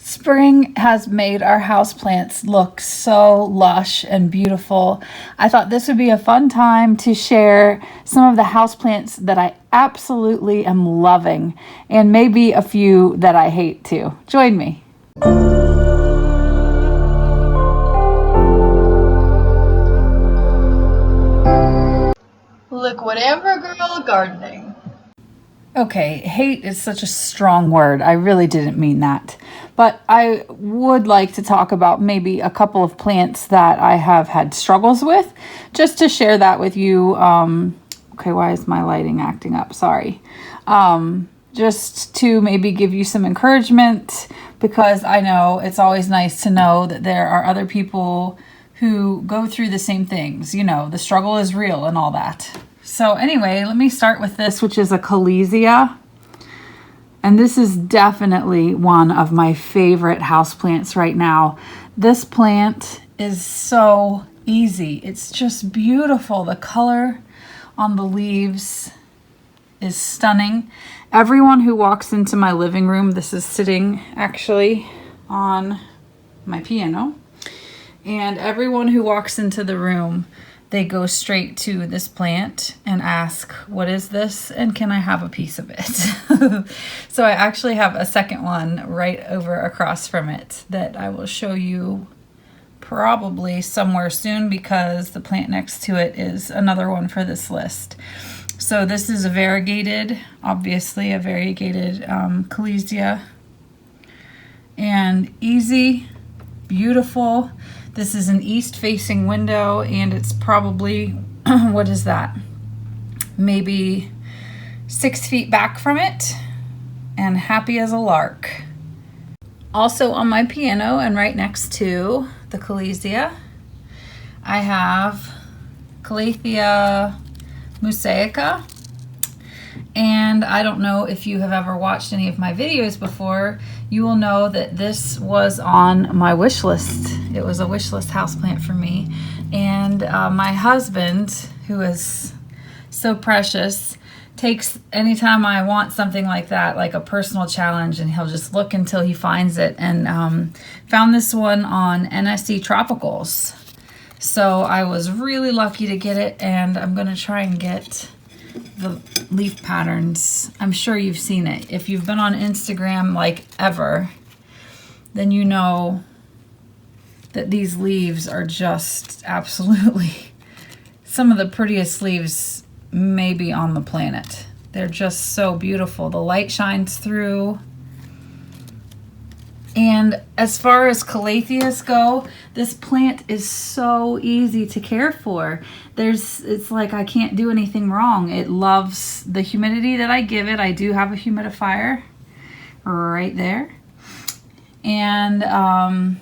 Spring has made our houseplants look so lush and beautiful. I thought this would be a fun time to share some of the houseplants that I absolutely am loving, and maybe a few that I hate too. Join me. Liquid Amber Girl Gardening. Okay, hate is such a strong word. I really didn't mean that. But I would like to talk about maybe a couple of plants that I have had struggles with, just to share that with you. Okay, why is my lighting acting up? Sorry. Just to maybe give you some encouragement, because I know it's always nice to know that there are other people who go through the same things. You know, the struggle is real and all that. So anyway, let me start with this, which is a Callisia. And this is definitely one of my favorite houseplants right now. This plant is so easy. It's just beautiful. The color on the leaves is stunning. Everyone who walks into my living room, this is sitting actually on my piano, and everyone who walks into the room, they go straight to this plant and ask, what is this? And can I have a piece of it? So I actually have a second one right over across from it that I will show you probably somewhere soon, because the plant next to it is another one for this list. So this is a variegated, obviously a variegated Callisia, and easy, beautiful. This is an east-facing window, and it's probably, what is that? Maybe 6 feet back from it, and happy as a lark. Also on my piano and right next to the Callisia, I have Calathea musaica. And I don't know if you have ever watched any of my videos before, you will know that this was on my wish list. It was a wish list houseplant for me. And my husband, who is so precious, takes anytime I want something like that, like a personal challenge, and he'll just look until he finds it, and found this one on NSC Tropicals. So I was really lucky to get it, and I'm gonna try and get the leaf patterns. I'm sure you've seen it. If you've been on Instagram like ever, then you know that these leaves are just absolutely some of the prettiest leaves maybe on the planet. They're just so beautiful. The light shines through. And as far as Calatheas go, this plant is so easy to care for. It's like I can't do anything wrong. It loves the humidity that I give it. I do have a humidifier right there. And,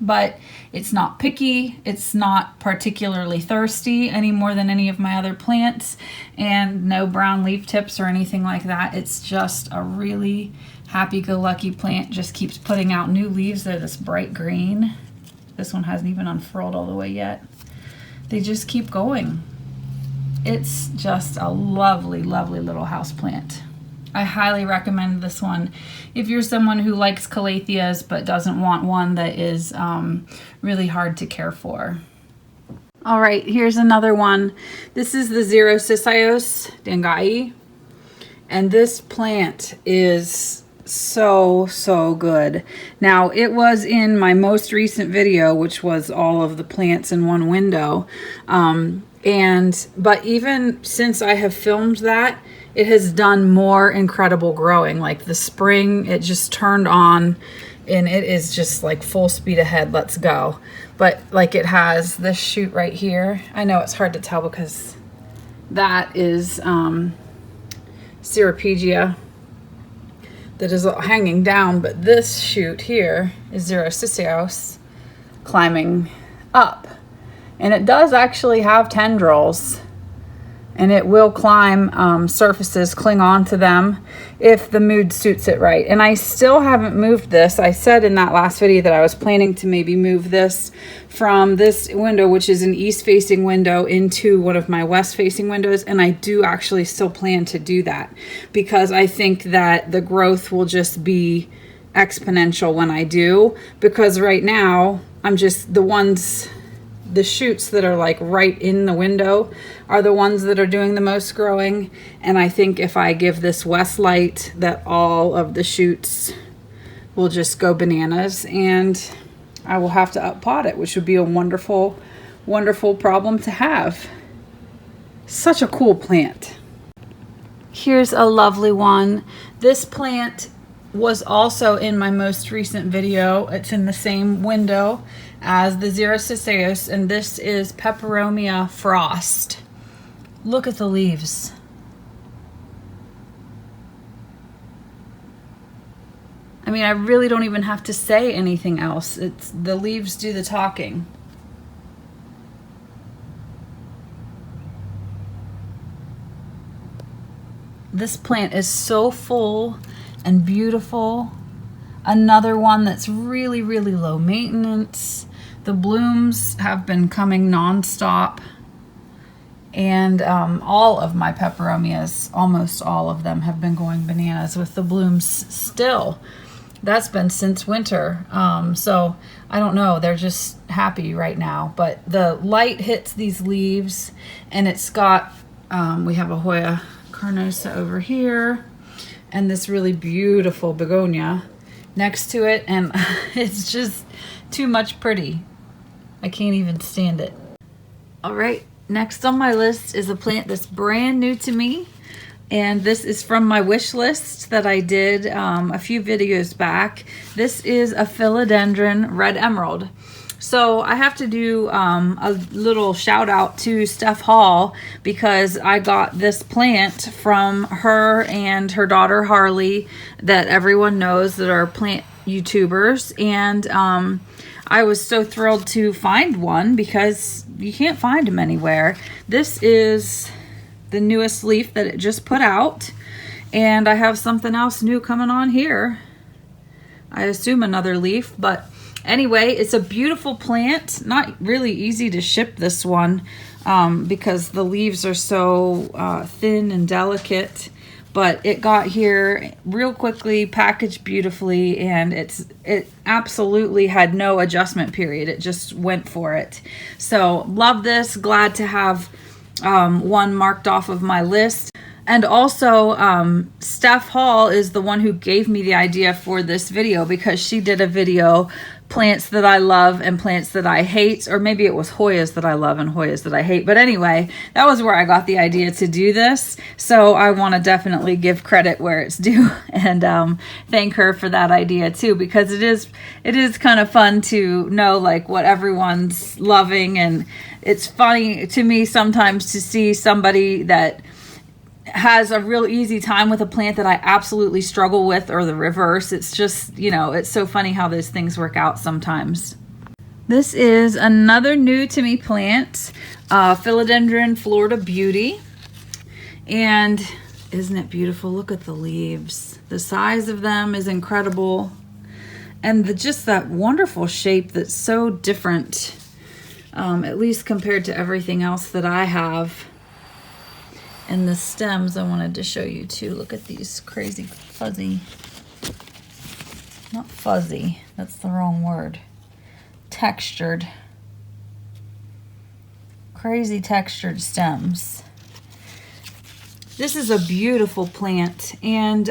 but it's not picky. It's not particularly thirsty any more than any of my other plants, and no brown leaf tips or anything like that. It's just a really happy-go-lucky plant. Just keeps putting out new leaves. They're this bright green. This one hasn't even unfurled all the way yet. They just keep going. It's just a lovely, lovely little house plant. I highly recommend this one if you're someone who likes Calatheas but doesn't want one that is really hard to care for. All right, here's another one. This is the Xerosicios dangai, and this plant is so good. Now, it was in my most recent video, which was all of the plants in one window, but even since I have filmed that, it has done more incredible growing. Like the spring, it just turned on, and it is just like full speed ahead. Let's go. But like, it has this shoot right here. I know it's hard to tell because that is Ceropegia that is hanging down, but this shoot here is Xerosicios climbing up. And it does actually have tendrils, and it will climb surfaces, cling on to them if the mood suits it right. And I still haven't moved this. I said in that last video that I was planning to maybe move this from this window, which is an east-facing window, into one of my west-facing windows, and I do actually still plan to do that, because I think that the growth will just be exponential when I do, because right now I'm just the shoots that are like right in the window are the ones that are doing the most growing. And I think if I give this west light, that all of the shoots will just go bananas, and I will have to up pot it, which would be a wonderful, wonderful problem to have. Such a cool plant. Here's a lovely one. This plant was also in my most recent video. It's in the same window as the Xerosciceus, and this is Peperomia Frost. Look at the leaves. I mean, I really don't even have to say anything else. It's the leaves do the talking. This plant is so full and beautiful. Another one that's really, really low maintenance. The blooms have been coming nonstop. And all of my peperomias, almost all of them, have been going bananas with the blooms still. That's been since winter. So I don't know, they're just happy right now. But the light hits these leaves, and it's got, we have a Hoya carnosa over here, and this really beautiful begonia next to it, and it's just too much pretty. I can't even stand it. All right, next on my list is a plant that's brand new to me, and this is from my wish list that I did a few videos back. This is a Philodendron red emerald. So I have to do a little shout out to Steph Hall, because I got this plant from her and her daughter Harley, that everyone knows that are plant YouTubers. And I was so thrilled to find one, because you can't find them anywhere. This is the newest leaf that it just put out. And I have something else new coming on here. I assume another leaf, but anyway, it's a beautiful plant. Not really easy to ship this one because the leaves are so thin and delicate, but it got here real quickly, packaged beautifully, and it absolutely had no adjustment period. It just went for it. So love this. Glad to have one marked off of my list. And also, Steph Hall is the one who gave me the idea for this video, because she did a video, plants that I love and plants that I hate, or maybe it was Hoyas that I love and Hoyas that I hate. But anyway, that was where I got the idea to do this. So I want to definitely give credit where it's due, and thank her for that idea too, because it is kind of fun to know like what everyone's loving. And it's funny to me sometimes to see somebody that has a real easy time with a plant that I absolutely struggle with, or the reverse. It's just, you know, it's so funny how those things work out sometimes. This is another new to me plant, Philodendron Florida Beauty. And isn't it beautiful? Look at the leaves. The size of them is incredible. And just that wonderful shape that's so different, at least compared to everything else that I have. And the stems I wanted to show you too. Look at these crazy fuzzy, not fuzzy, that's the wrong word, textured, crazy textured stems. This is a beautiful plant, and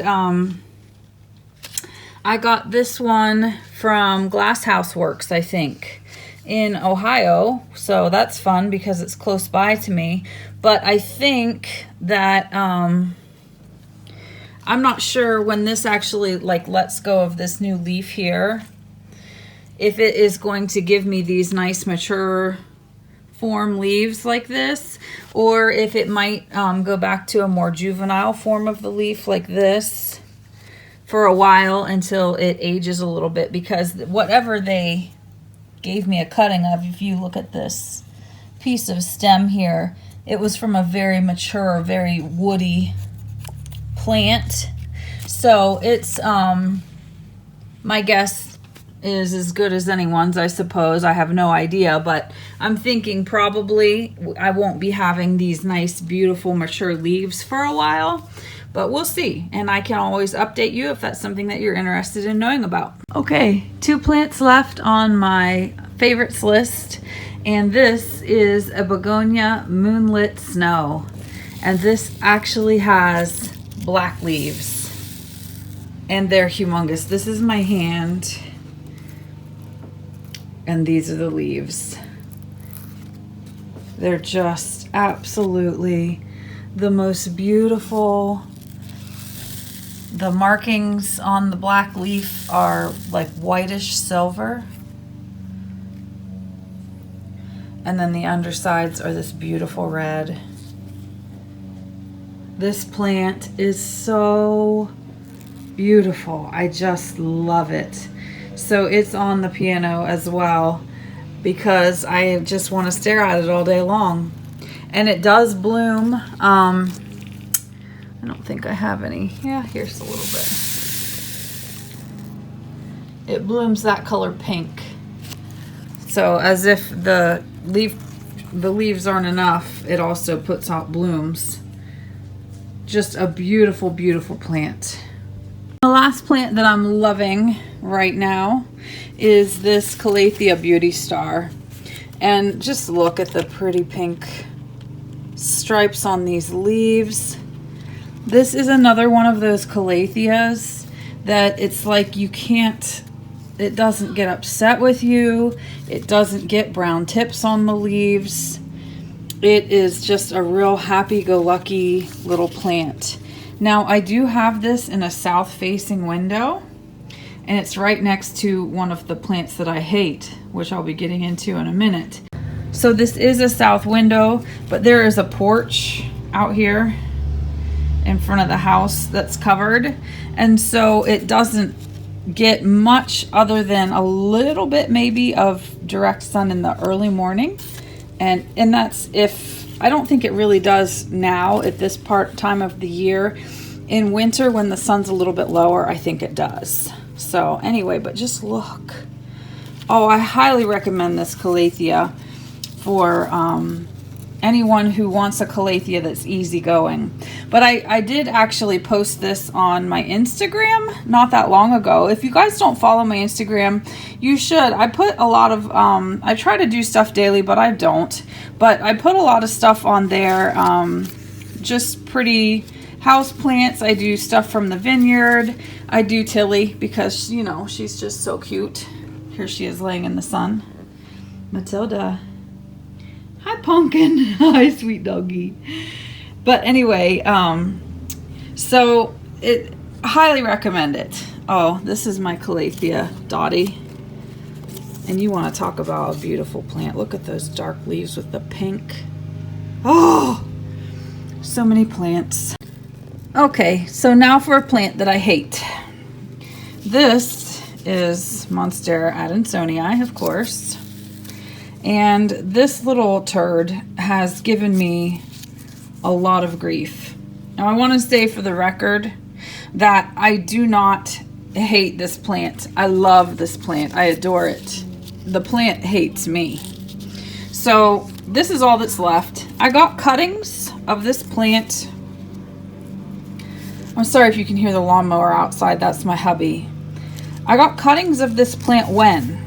I got this one from Glass House Works, I think, in Ohio. So that's fun because it's close by to me. But I think that I'm not sure when this actually like lets go of this new leaf here, if it is going to give me these nice mature form leaves like this, or if it might go back to a more juvenile form of the leaf like this for a while until it ages a little bit. Because whatever they gave me a cutting of, if you look at this piece of stem here, it was from a very mature, very woody plant. So it's my guess is as good as anyone's, I suppose. I have no idea, but I'm thinking probably I won't be having these nice, beautiful, mature leaves for a while, but we'll see. And I can always update you if that's something that you're interested in knowing about. Okay, 2 plants left on my favorites list, and this is a Begonia Moonlit Snow. And this actually has black leaves, and they're humongous. This is my hand. And these are the leaves. They're just absolutely the most beautiful. The markings on the black leaf are like whitish silver. And then the undersides are this beautiful red. This plant is so beautiful. I just love it. So it's on the piano as well because I just want to stare at it all day long. And it does bloom. I don't think I have any. Yeah, here's a little bit. It blooms that color pink. So as if the leaves aren't enough, it also puts out blooms. Just a beautiful, beautiful plant. The last plant that I'm loving right now is this Calathea Beauty Star. And just look at the pretty pink stripes on these leaves. This is another one of those Calatheas that it's like you can't, it doesn't get upset with you. It doesn't get brown tips on the leaves. It is just a real happy-go-lucky little plant. Now, I do have this in a south-facing window, and it's right next to one of the plants that I hate, which I'll be getting into in a minute. So this is a south window, but there is a porch out here in front of the house that's covered, and so it doesn't get much other than a little bit maybe of direct sun in the early morning, and that's if I don't think it really does now at this time of the year. In winter, when the sun's a little bit lower, I think it does. So anyway, but just look. Oh, I highly recommend this Calathea for anyone who wants a Calathea that's easygoing. But I did actually post this on my Instagram not that long ago. If you guys don't follow my Instagram, you should. I put a lot of, I try to do stuff daily, but I don't. But I put a lot of stuff on there, just pretty house plants. I do stuff from the vineyard. I do Tilly because, you know, she's just so cute. Here she is laying in the sun. Matilda. Hi, Pumpkin. Hi, sweet doggy. But anyway, so it highly recommend it. Oh, this is my Calathea Dottie. And you want to talk about a beautiful plant. Look at those dark leaves with the pink. Oh, so many plants. Okay, so now for a plant that I hate. This is Monstera adansonii, of course. And this little turd has given me a lot of grief. Now I want to say for the record that I do not hate this plant. I love this plant. I adore it. The plant hates me. So this is all that's left. I got cuttings of this plant. I'm sorry if you can hear the lawnmower outside. That's my hubby. I got cuttings of this plant when?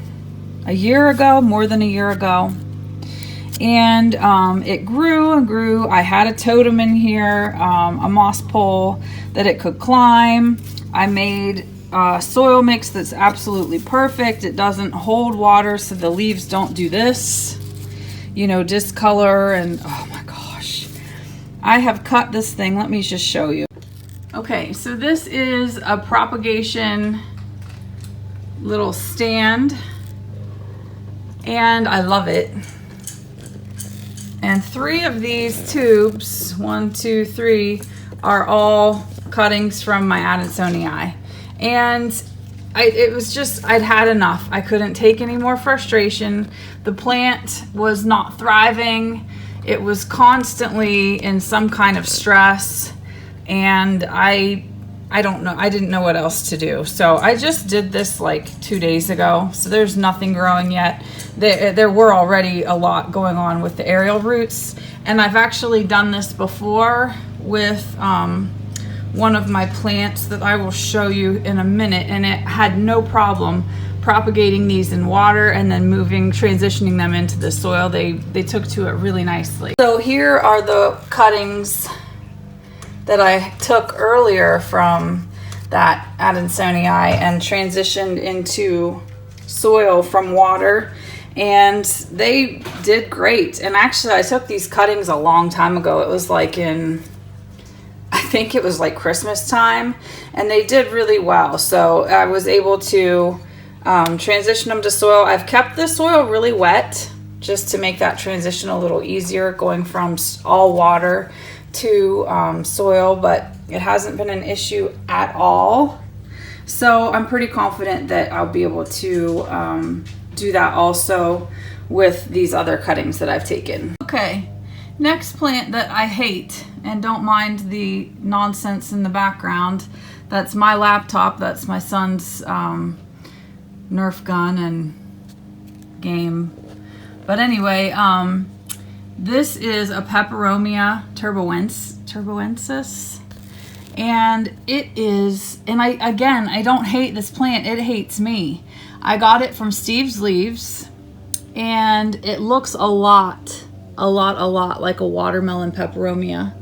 A year ago, more than a year ago. And it grew and grew. I had a totem in here, a moss pole that it could climb. I made a soil mix that's absolutely perfect. It doesn't hold water, so the leaves don't do this, you know, discolor. And oh my gosh, I have cut this thing. Let me just show you. Okay, so this is a propagation little stand, and I love it. And 3 of these tubes, 1, 2, 3, are all cuttings from my adansonii. And it was just, I'd had enough. I couldn't take any more frustration. The plant was not thriving. It was constantly in some kind of stress. And I I don't know. I didn't know what else to do. So I just did this like 2 days ago. So there's nothing growing yet. There were already a lot going on with the aerial roots. And I've actually done this before with one of my plants that I will show you in a minute. And it had no problem propagating these in water and then transitioning them into the soil. They took to it really nicely. So here are the cuttings that I took earlier from that adansonii and transitioned into soil from water, and they did great. And actually I took these cuttings a long time ago. It was like I think it was like Christmas time, and they did really well. So I was able to transition them to soil. I've kept the soil really wet just to make that transition a little easier, going from all water to soil, but it hasn't been an issue at all. So I'm pretty confident that I'll be able to do that also with these other cuttings that I've taken. Okay, next plant that I hate, and don't mind the nonsense in the background. That's my laptop. That's my son's Nerf gun and game. But anyway, this is a Peperomia turboensis, and it is, and I don't hate this plant, it hates me. I got it from Steve's Leaves, and it looks a lot like a watermelon peperomia.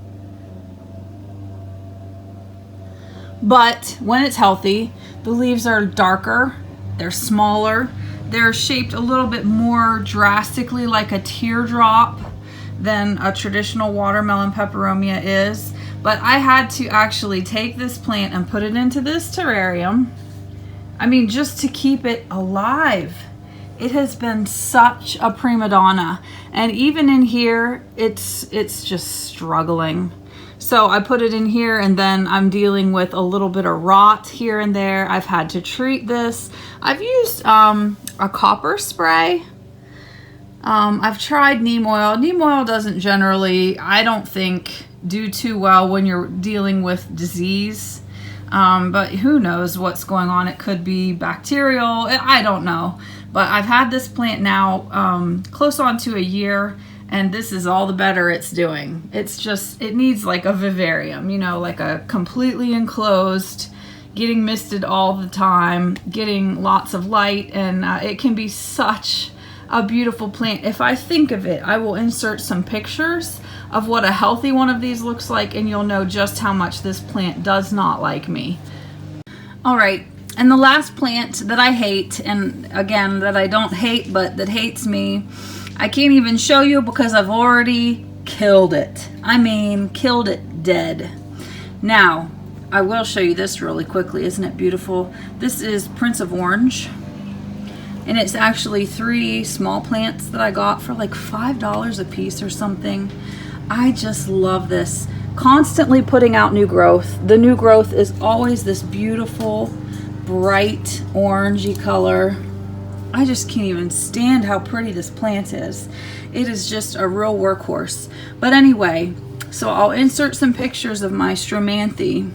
But when it's healthy, the leaves are darker, they're smaller, they're shaped a little bit more drastically like a teardrop than a traditional watermelon peperomia is. But I had to actually take this plant and put it into this terrarium. I mean, just to keep it alive. It has been such a prima donna. And even in here, it's just struggling. So I put it in here, and then I'm dealing with a little bit of rot here and there. I've had to treat this. I've used a copper spray. I've tried neem oil. Neem oil doesn't generally, I don't think, do too well when you're dealing with disease. But who knows what's going on. It could be bacterial. I don't know. But I've had this plant now close on to a year, and this is all the better it's doing. It's just, it needs like a vivarium, you know, like a completely enclosed, getting misted all the time, getting lots of light, and it can be such a beautiful plant. If I think of it, I will insert some pictures of what a healthy one of these looks like, and you'll know just how much this plant does not like me. All right, and the last plant that I hate, and again, that I don't hate, but that hates me, I can't even show you because I've already killed it. I mean, killed it dead. Now, I will show you this really quickly. Isn't it beautiful? This is Prince of Orange. And it's actually 3 small plants that I got for like $5 a piece or something. I just love this. Constantly putting out new growth. The new growth is always this beautiful, bright, orangey color. I just can't even stand how pretty this plant is. It is just a real workhorse. But anyway, so I'll insert some pictures of my Stromanthe.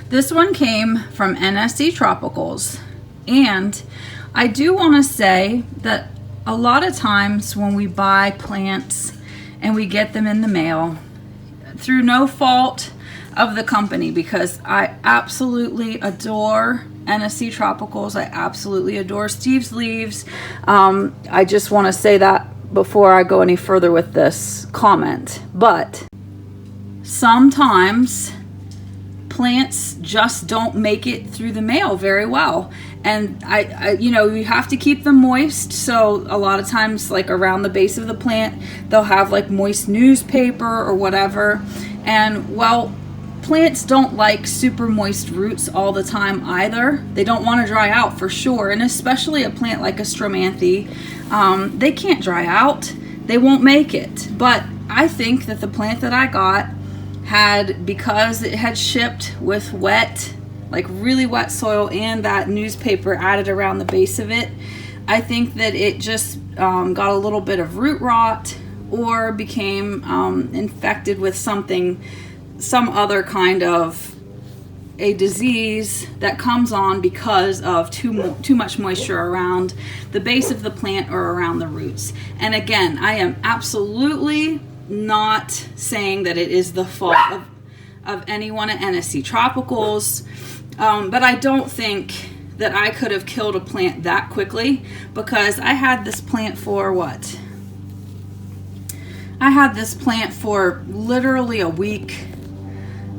This one came from NSC Tropicals, and I do want to say that a lot of times when we buy plants and we get them in the mail, through no fault of the company, because I absolutely adore NSC Tropicals, I absolutely adore Steve's Leaves. I just want to say that before I go any further with this comment. But sometimes plants just don't make it through the mail very well, and I you know, you have to keep them moist. So a lot of times, like around the base of the plant, they'll have like moist newspaper or whatever. And well, plants don't like super moist roots all the time either. They don't want to dry out for sure, and especially a plant like a Stromanthe, they can't dry out. They won't make it. But I think that the plant that I got had, because it had shipped with wet, like really wet soil, and that newspaper added around the base of it, I think that it just got a little bit of root rot, or became infected with something, some other kind of a disease that comes on because of too much moisture around the base of the plant or around the roots. And again, I am absolutely not saying that it is the fault of anyone at NSC Tropicals, but I don't think that I could have killed a plant that quickly, because I had this plant for what? I had this plant for literally a week,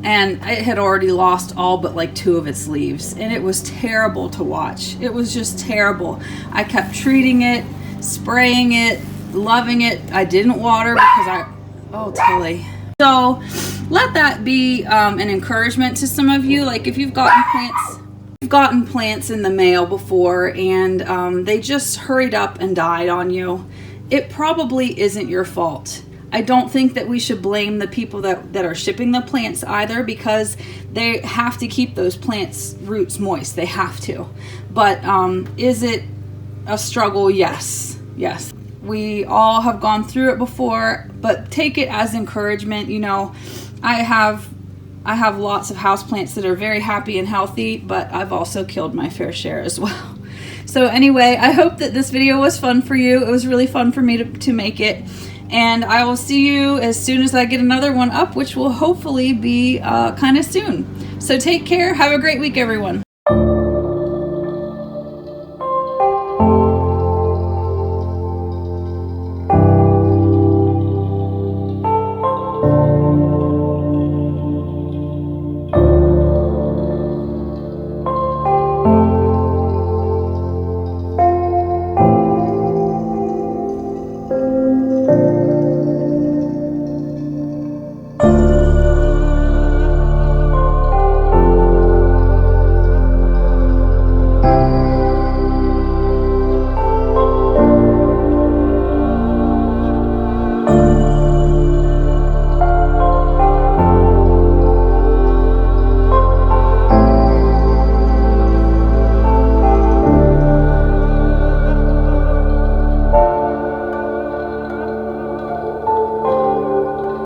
and it had already lost all but like 2 of its leaves, and it was terrible to watch. It was just terrible. I kept treating it, spraying it, loving it. I didn't water because oh, Tilly. So let that be an encouragement to some of you. Like if you've gotten plants in the mail before and they just hurried up and died on you, it probably isn't your fault. I don't think that we should blame the people that are shipping the plants either, because they have to keep those plants' roots moist. They have to. But is it a struggle? Yes. Yes. We all have gone through it before, but take it as encouragement. You know, I have lots of houseplants that are very happy and healthy, but I've also killed my fair share as well. So anyway, I hope that this video was fun for you. It was really fun for me to make it. And I will see you as soon as I get another one up, which will hopefully be kind of soon. So take care. Have a great week, everyone.